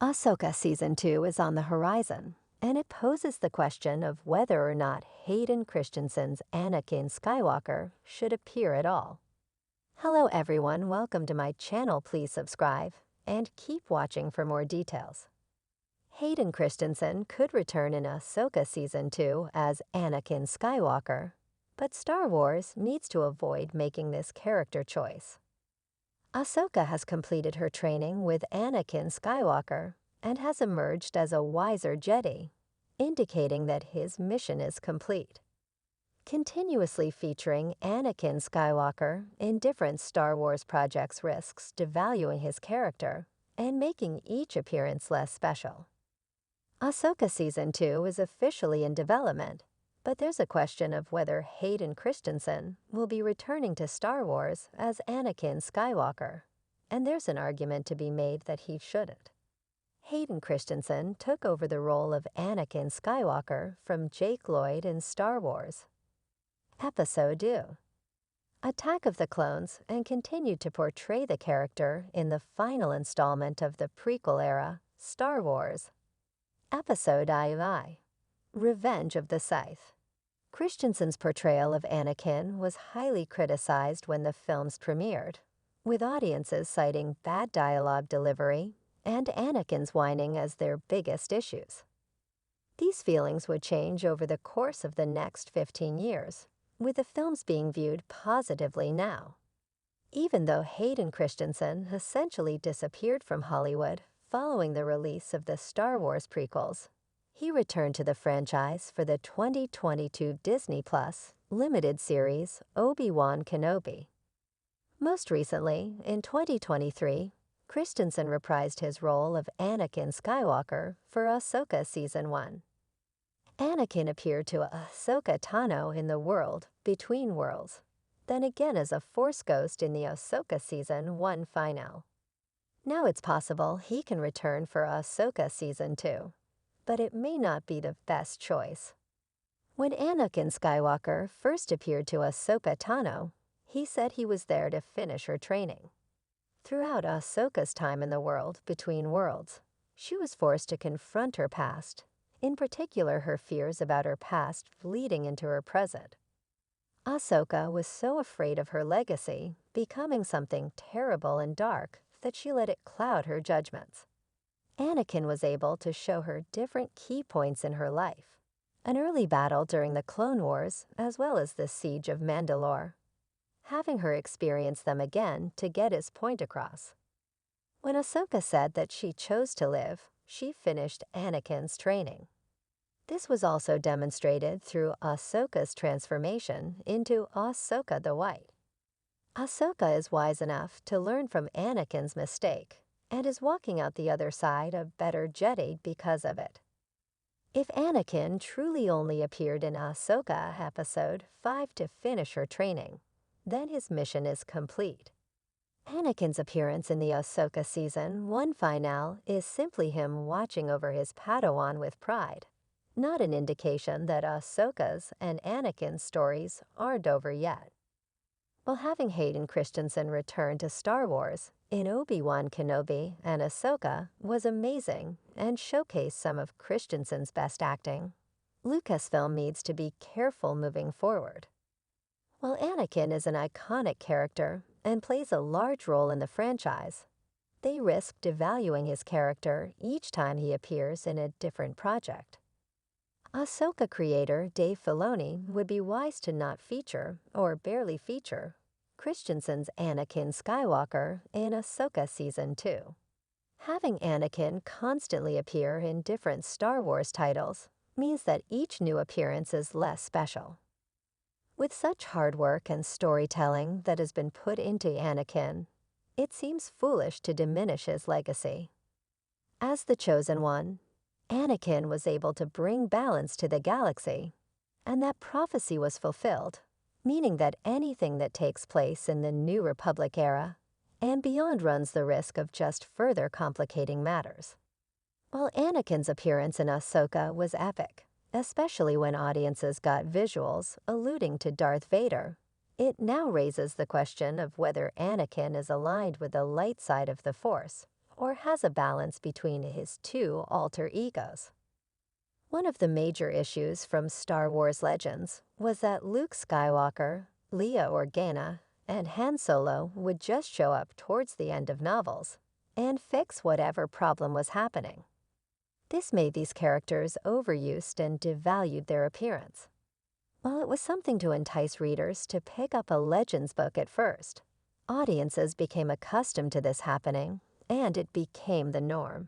Ahsoka Season 2 is on the horizon, and it poses the question of whether or not Hayden Christensen's Anakin Skywalker should appear at all. Hello everyone, welcome to my channel. Please subscribe and keep watching for more details. Hayden Christensen could return in Ahsoka Season 2 as Anakin Skywalker, but Star Wars needs to avoid making this character choice. Ahsoka has completed her training with Anakin Skywalker and has emerged as a wiser Jedi, indicating that his mission is complete. Continuously featuring Anakin Skywalker in different Star Wars projects risks devaluing his character and making each appearance less special. Ahsoka Season 2 is officially in development, but there's a question of whether Hayden Christensen will be returning to Star Wars as Anakin Skywalker, and there's an argument to be made that he shouldn't. Hayden Christensen took over the role of Anakin Skywalker from Jake Lloyd in Star Wars Episode 2, Attack of the Clones, and continued to portray the character in the final installment of the prequel era, Star Wars Episode II, Revenge of the Sith. Christensen's portrayal of Anakin was highly criticized when the films premiered, with audiences citing bad dialogue delivery and Anakin's whining as their biggest issues. These feelings would change over the course of the next 15 years, with the films being viewed positively now. Even though Hayden Christensen essentially disappeared from Hollywood following the release of the Star Wars prequels, he returned to the franchise for the 2022 Disney Plus limited series Obi-Wan Kenobi. Most recently, in 2023, Christensen reprised his role of Anakin Skywalker for Ahsoka Season 1. Anakin appeared to Ahsoka Tano in the World Between Worlds, then again as a Force ghost in the Ahsoka Season 1 finale. Now it's possible he can return for Ahsoka Season 2. But it may not be the best choice. When Anakin Skywalker first appeared to Ahsoka Tano, he said he was there to finish her training. Throughout Ahsoka's time in the World Between Worlds, she was forced to confront her past, in particular her fears about her past bleeding into her present. Ahsoka was so afraid of her legacy becoming something terrible and dark that she let it cloud her judgments. Anakin was able to show her different key points in her life, an early battle during the Clone Wars as well as the Siege of Mandalore, having her experience them again to get his point across. When Ahsoka said that she chose to live, she finished Anakin's training. This was also demonstrated through Ahsoka's transformation into Ahsoka the White. Ahsoka is wise enough to learn from Anakin's mistake and is walking out the other side a better Jedi because of it. If Anakin truly only appeared in Ahsoka Episode 5 to finish her training, then his mission is complete. Anakin's appearance in the Ahsoka Season 1 finale is simply him watching over his Padawan with pride, not an indication that Ahsoka's and Anakin's stories aren't over yet. While having Hayden Christensen return to Star Wars in Obi-Wan Kenobi and Ahsoka was amazing and showcased some of Christensen's best acting, Lucasfilm needs to be careful moving forward. While Anakin is an iconic character and plays a large role in the franchise, they risk devaluing his character each time he appears in a different project. Ahsoka creator Dave Filoni would be wise to not feature, or barely feature, Christensen's Anakin Skywalker in Ahsoka Season 2. Having Anakin constantly appear in different Star Wars titles means that each new appearance is less special. With such hard work and storytelling that has been put into Anakin, it seems foolish to diminish his legacy. As the Chosen One, Anakin was able to bring balance to the galaxy, and that prophecy was fulfilled, meaning that anything that takes place in the New Republic era and beyond runs the risk of just further complicating matters. While Anakin's appearance in Ahsoka was epic, especially when audiences got visuals alluding to Darth Vader, it now raises the question of whether Anakin is aligned with the light side of the Force or has a balance between his two alter egos. One of the major issues from Star Wars Legends was that Luke Skywalker, Leia Organa, and Han Solo would just show up towards the end of novels and fix whatever problem was happening. This made these characters overused and devalued their appearance. While it was something to entice readers to pick up a Legends book at first, audiences became accustomed to this happening, and it became the norm.